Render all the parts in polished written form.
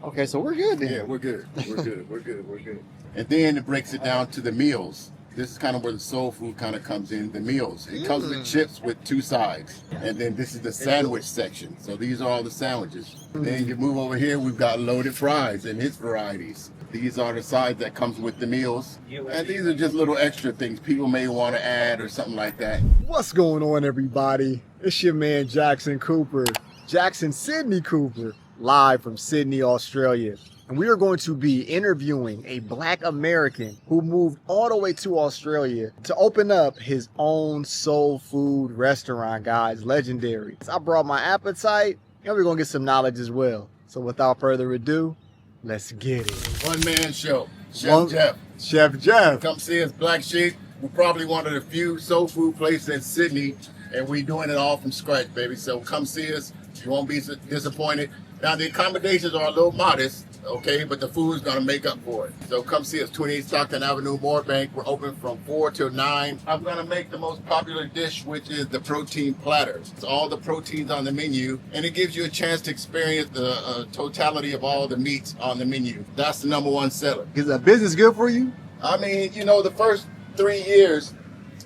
Okay, so we're good then. Yeah, we're good. We're good. We're good. We're good. And then it breaks it down to the meals. This is kind of where the soul food kind of comes in, the meals. It comes with chips with 2 sides. And then this is the sandwich section. So these are all the sandwiches. Then you move over here, we've got loaded fries and its varieties. These are the sides that comes with the meals. And these are just little extra things people may want to add or something like that. What's going on, everybody? It's your man Jackson Cooper, Jackson Sydney Cooper, live from Sydney, Australia. And we are going to be interviewing a Black American who moved all the way to Australia to open up his own soul food restaurant, guys. Legendary. So I brought my appetite and we're going to get some knowledge as well. So without further ado, let's get it. One man show. Chef Jeff. Chef Jeff. Come see us, Black Sheep. We're probably one of the few soul food places in Sydney, and we're doing it all from scratch, baby. So come see us. You won't be disappointed. Now, the accommodations are a little modest, okay, but the food is going to make up for it. So come see us, 28 Stockton Avenue, Moorbank. We're open from 4 till 9. I'm going to make the most popular dish, which is the protein platter. It's all the proteins on the menu, and it gives you a chance to experience the totality of all the meats on the menu. That's the #1 seller. Is that business good for you? I mean, you know, the first 3 years,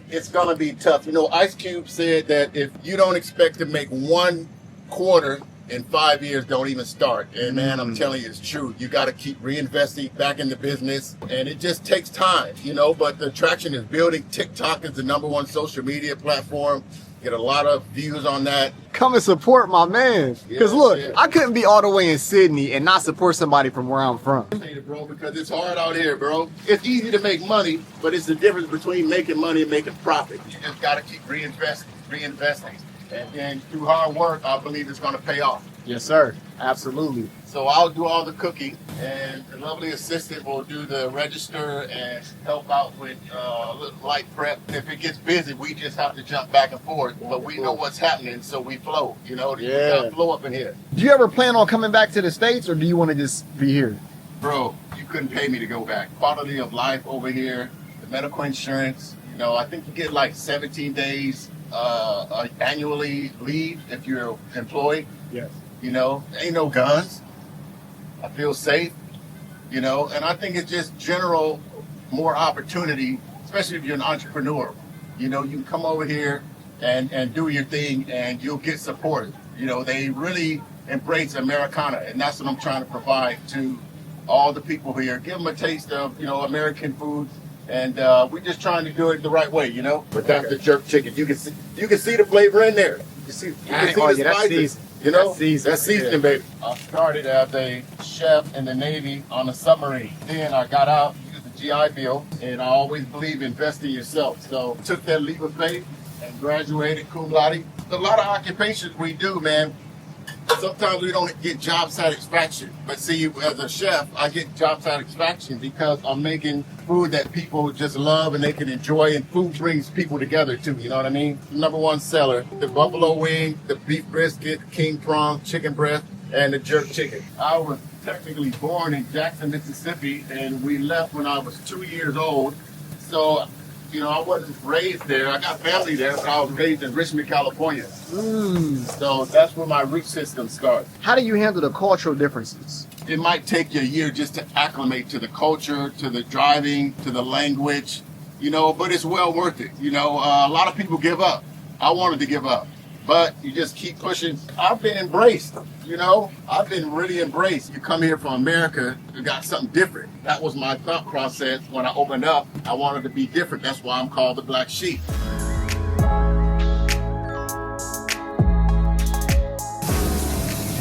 it's going to be tough. You know, Ice Cube said that if you don't expect to make 1 quarter in 5 years, don't even start. And man, I'm telling you, it's true. You got to keep reinvesting back in the business, and it just takes time, you know, but the traction is building. TikTok is the #1 social media platform. Get a lot of views on that. Come and support my man. Because look, I couldn't be all the way in Sydney and not support somebody from where I'm from. I hate it, bro, because it's hard out here, bro. It's easy to make money, but it's the difference between making money and making profit. You just got to keep reinvesting. And then through hard work, I believe it's going to pay off. Yes, sir. Absolutely. So I'll do all the cooking, and the lovely assistant will do the register and help out with a little light prep. If it gets busy, we just have to jump back and forth, but we know what's happening, so we flow. You know, we got flow up in here. Do you ever plan on coming back to the States, or do you want to just be here? Bro, you couldn't pay me to go back. Quality of life over here, the medical insurance, you know, I think you get like 17 days annually leave if you're employed. Yes. You know, ain't no guns. I feel safe, you know, and I think it's just general more opportunity, especially if you're an entrepreneur. You know, you can come over here and do your thing and you'll get support. You know, they really embrace Americana, and that's what I'm trying to provide to all the people here. Give them a taste of, you know, American food. And we're just trying to do it the right way, you know. But that's the jerk chicken. You can see the flavor in there. You can see the spices. You know, that's seasoning, baby. I started as a chef in the Navy on a submarine. Then I got out, used the GI Bill, and I always believe invest in yourself. So took that leap of faith and graduated cum laude. A lot of occupations we do, man. Sometimes we don't get job satisfaction. But see, as a chef, I get job satisfaction because I'm making food that people just love and they can enjoy, and food brings people together too, you know what I mean? #1 seller, the buffalo wing, the beef brisket, king prawn, chicken breast, and the jerk chicken. I was technically born in Jackson, Mississippi, and we left when I was 2 years old. So, you know, I wasn't raised there. I got family there, but I was raised in Richmond, California. So that's where my root system starts. How do you handle the cultural differences? It might take you a year just to acclimate to the culture, to the driving, to the language, you know, but it's well worth it. You know, a lot of people give up. I wanted to give up, but you just keep pushing. I've been embraced, you know, I've been really embraced. You come here from America, you got something different. That was my thought process when I opened up. I wanted to be different. That's why I'm called the Black Sheep.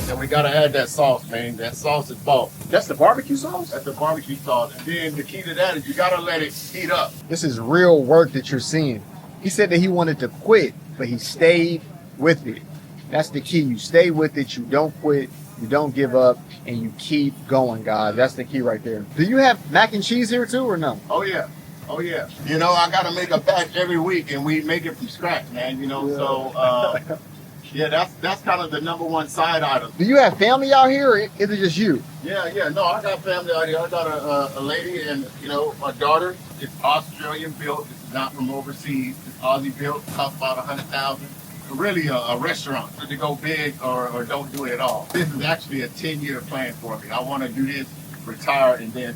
And we gotta add that sauce, man. That sauce is boss. That's the barbecue sauce? That's the barbecue sauce. And then the key to that is you gotta let it heat up. This is real work that you're seeing. He said that he wanted to quit, but he stayed with it. That's the key. You stay with it, you don't quit, you don't give up, and you keep going, guys. That's the key right there. Do you have mac and cheese here too, or no? Oh yeah. Oh yeah. You know, I gotta make a batch every week, and we make it from scratch, man. You know, so yeah, that's kind of the #1 side item. Do you have family out here, or is it just you? Yeah. No, I got family out here. I got a lady, and you know, my daughter. It's Australian built. It's not from overseas. It's Aussie built. Costs about $100,000. really a restaurant to go big or don't do it at all. This is actually a 10-year plan for me. I want to do this, retire, and then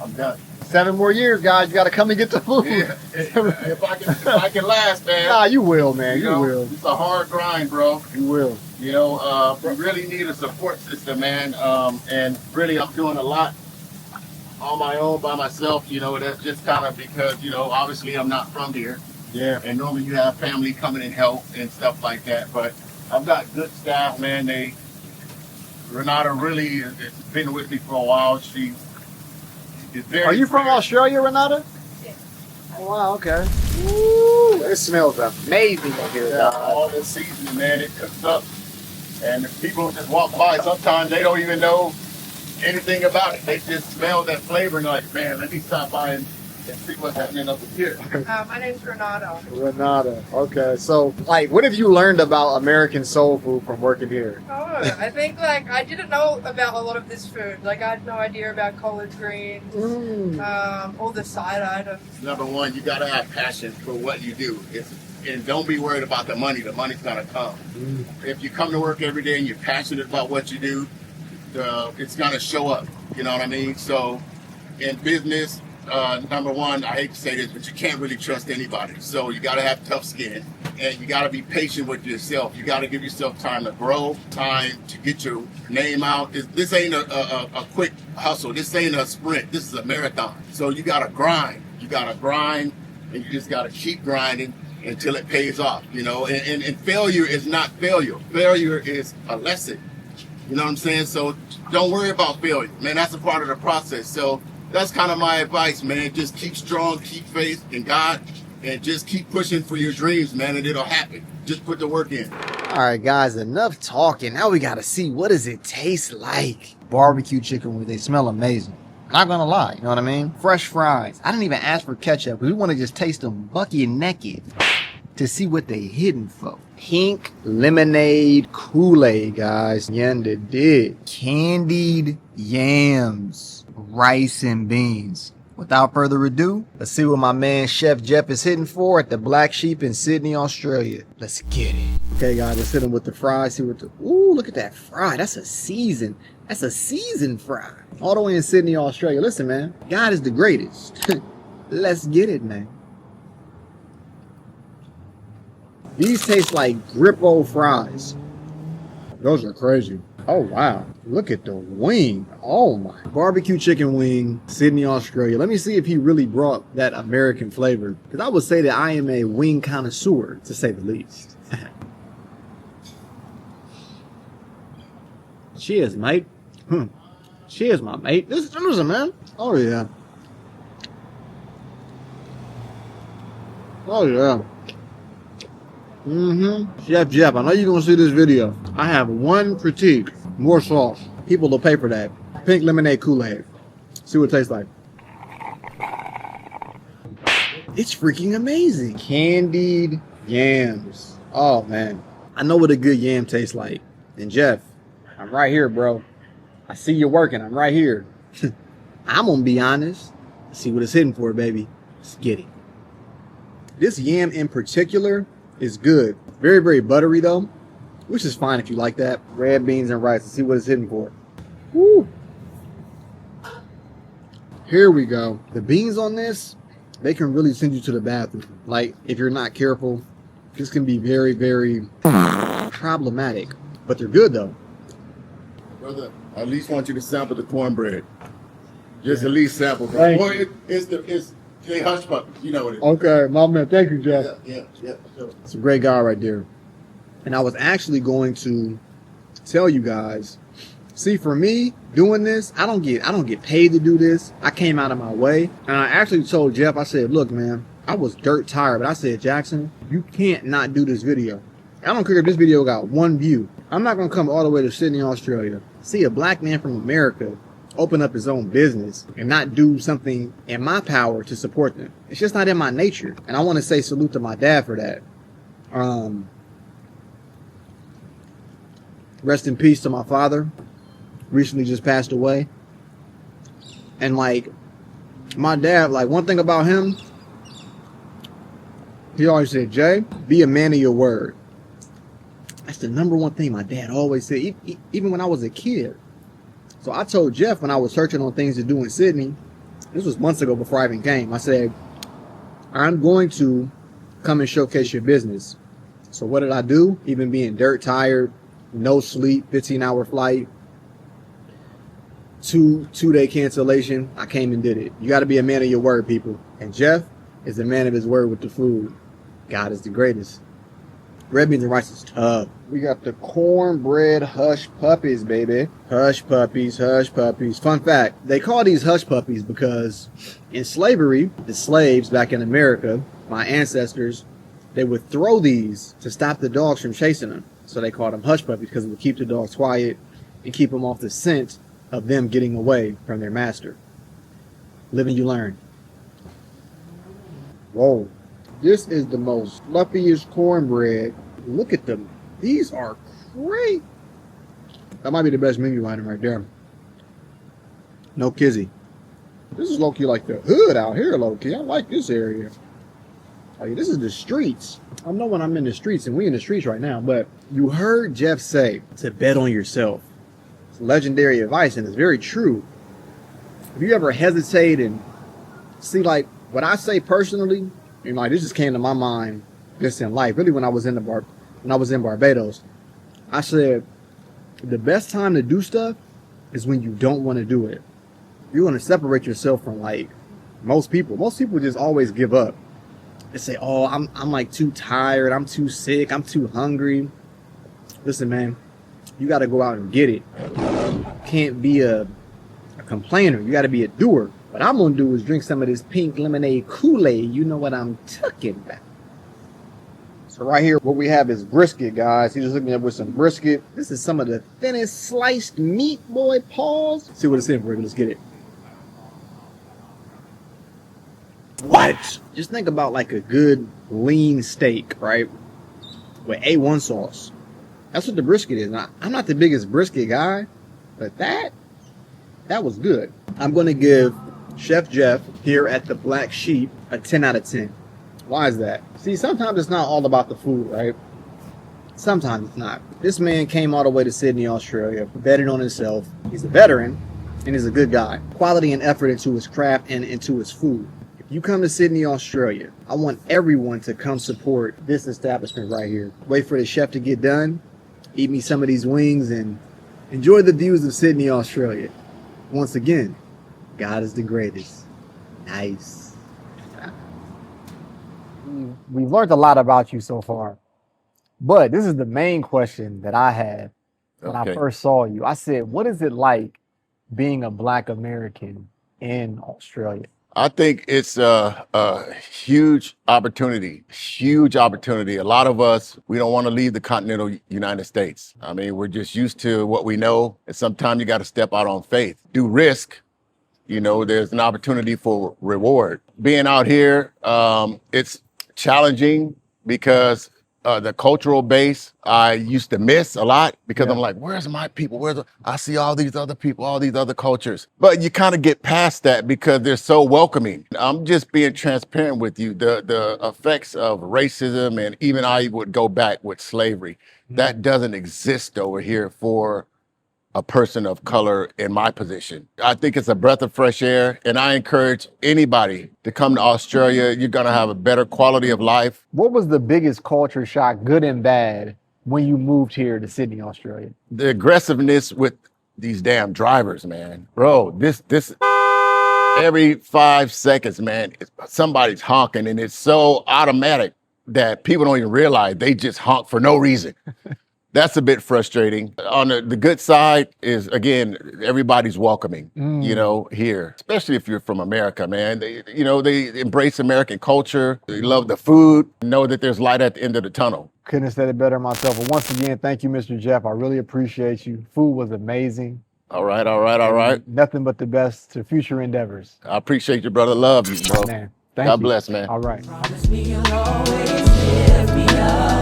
I'm done. 7 more years, guys. You got to come and get the food. Yeah, if I can last, man. Nah, you will, man. You will. It's a hard grind, bro. You will. We really need a support system, man. And really, I'm doing a lot on my own by myself. That's just kind of because, obviously I'm not from here. Yeah. And normally you have family coming and help and stuff like that. But I've got good staff, man. Renata really has been with me for a while. She is very. Are you from Australia, Renata? Yeah. Oh, wow, okay. Ooh, it smells amazing in here, Yeah, dog. all this seasoning, man, it cooks up. And if people just walk by, sometimes they don't even know anything about it. They just smell that flavor and like, man, let me stop by and see what's happening over here. My name's Renata. Renata. Okay. So, what have you learned about American soul food from working here? Oh, I think I didn't know about a lot of this food. I had no idea about collard greens, all the side items. Number one, you got to have passion for what you do. And don't be worried about the money. The money's going to come. If you come to work every day and you're passionate about what you do, it's going to show up. You know what I mean? So in business, number one, I hate to say this, but you can't really trust anybody. So you got to have tough skin, and you got to be patient with yourself. You got to give yourself time to grow, time to get your name out. This ain't a quick hustle. This ain't a sprint. This is a marathon. So you got to grind. You got to grind, and you just got to keep grinding until it pays off. And failure is not failure. Failure is a lesson. You know what I'm saying? So don't worry about failure, man. That's a part of the process. So that's kind of my advice, man. Just keep strong, keep faith in God, and just keep pushing for your dreams, man, and it'll happen. Just put the work in. All right, guys, enough talking. Now we got to see, what does it taste like? Barbecue chicken wings, they smell amazing. Not gonna lie, you know what I mean? Fresh fries. I didn't even ask for ketchup. We want to just taste them bucky naked to see what they hidden for. Pink lemonade Kool-Aid, guys. Yanda did. Candied yams, rice and beans. Without further ado, let's see what my man Chef Jeff is hitting for at the Black Sheep in Sydney, Australia. Let's get it. Okay, guys, let's hit him with the fries. See what ooh, look at that fry. That's a seasoned fry. All the way in Sydney, Australia. Listen, man, God is the greatest. Let's get it, man. These taste like Grippo fries. Those are crazy. Oh, wow. Look at the wing. Oh, my. Barbecue chicken wing, Sydney, Australia. Let me see if he really brought that American flavor. Because I would say that I am a wing connoisseur, to say the least. Cheers, mate. Cheers, my mate. This is man. Oh, yeah. Oh, yeah. Chef Jeff, I know you're going to see this video. I have one critique. More sauce. People will pay for that. Pink lemonade Kool-Aid. See what it tastes like. It's freaking amazing. Candied yams. Oh, man. I know what a good yam tastes like. And Jeff, I'm right here, bro. I see you working. I'm right here. I'm going to be honest. See what it's hitting for, baby. Let's get it. This yam in particular is good. Very, very buttery though, which is fine if you like that. Red beans and rice. Let's see what it's hitting for. Woo. Here we go. The beans on this, they can really send you to the bathroom. If you're not careful, this can be very, very problematic. But they're good though. Brother, I at least want you to sample the cornbread. Just at least sample. It's Jay Hush Puppies. You know what it is. Okay, my man. Thank you, Jeff. Yeah. Sure. It's a great guy right there. And I was actually going to tell you guys, see, for me doing this, I don't get paid to do this. I came out of my way. And I actually told Jeff, I said, look, man, I was dirt tired, but I said, Jackson, you can't not do this video. I don't care if this video got 1 view. I'm not going to come all the way to Sydney, Australia, see a black man from America open up his own business and not do something in my power to support them. It's just not in my nature. And I want to say salute to my dad for that. Rest in peace to my father. Recently just passed away. And my dad, one thing about him, he always said, Jay, be a man of your word. That's the number one thing my dad always said, even when I was a kid. So I told Jeff when I was searching on things to do in Sydney, this was months ago before I even came, I said, I'm going to come and showcase your business. So what did I do? Even being dirt tired, no sleep, 15-hour flight, two-day cancellation, I came and did it. You got to be a man of your word, people. And Jeff is a man of his word with the food. God is the greatest. Red beans and rice is tough. We got the cornbread hush puppies, baby. Hush puppies, hush puppies. Fun fact, they call these hush puppies because in slavery, the slaves back in America, my ancestors, they would throw these to stop the dogs from chasing them. So they called them hush puppies because it would keep the dogs quiet and keep them off the scent of them getting away from their master. Live and you learn. Whoa. This is the most fluffiest cornbread. Look at them. These are great. That might be the best menu item right there. No kizzy. This is low-key like the hood out here, low-key. I like this area. Like, this is the streets. I know when I'm in the streets, and we in the streets right now, but you heard Jeff say to bet on yourself. It's legendary advice, and it's very true. If you ever hesitate and see, like, what I say personally, and like this just came to my mind just in life. Really, when I was in Barbados, I said the best time to do stuff is when you don't want to do it. You want to separate yourself from like most people. Most people just always give up. They say, "Oh, I'm like too tired. I'm too sick. I'm too hungry." Listen, man, you got to go out and get it. You can't be a complainer. You got to be a doer. What I'm going to do is drink some of this pink lemonade Kool-Aid. You know what I'm talking about. So right here, what we have is brisket, guys. He's just hooking me up with some brisket. This is some of the thinnest sliced meat, boy, pause. See what it's in for you. Let's get it. What? Just think about like a good lean steak, right? With A1 sauce. That's what the brisket is. Now, I'm not the biggest brisket guy, but that was good. I'm going to give Chef Jeff here at the Black Sheep a 10 out of 10. Why is that? See, sometimes it's not all about the food, right? Sometimes it's not. This man came all the way to Sydney, Australia, betted on himself. He's a veteran and he's a good guy. Quality and effort into his craft and into his food. If you come to Sydney, Australia, I want everyone to come support this establishment right here. Wait for the chef to get done, eat me some of these wings, and enjoy the views of Sydney, Australia. Once again, God is the greatest. Nice. We've learned a lot about you so far, but this is the main question that I had when I first saw you. I said, what is it like being a Black American in Australia? I think it's a huge opportunity, A lot of us, we don't want to leave the continental United States. I mean, we're just used to what we know. And sometimes you got to step out on faith, do risk. You know, there's an opportunity for reward. Being out here, it's challenging because the cultural base I used to miss a lot because I'm like, where's my people? I see all these other people, all these other cultures. But you kind of get past that because they're so welcoming. I'm just being transparent with you. The effects of racism, and even I would go back with slavery, that doesn't exist over here for a person of color in my position. I think it's a breath of fresh air, and I encourage anybody to come to Australia. You're gonna have a better quality of life. What was the biggest culture shock, good and bad, when you moved here to Sydney, Australia? The aggressiveness with these damn drivers, man. Bro, this every 5 seconds, man, somebody's honking, and it's so automatic that people don't even realize they just honk for no reason. That's a bit frustrating. On the good side is, again, everybody's welcoming, you know, here, especially if you're from America, man. They embrace American culture. They love the food, know that there's light at the end of the tunnel. Couldn't have said it better myself. But once again, thank you, Mr. Jeff. I really appreciate you. Food was amazing. All right. Nothing but the best to future endeavors. I appreciate you, brother. Love you, bro. Man, thank you. God bless, man. All right. Promise me you'll always lift me up.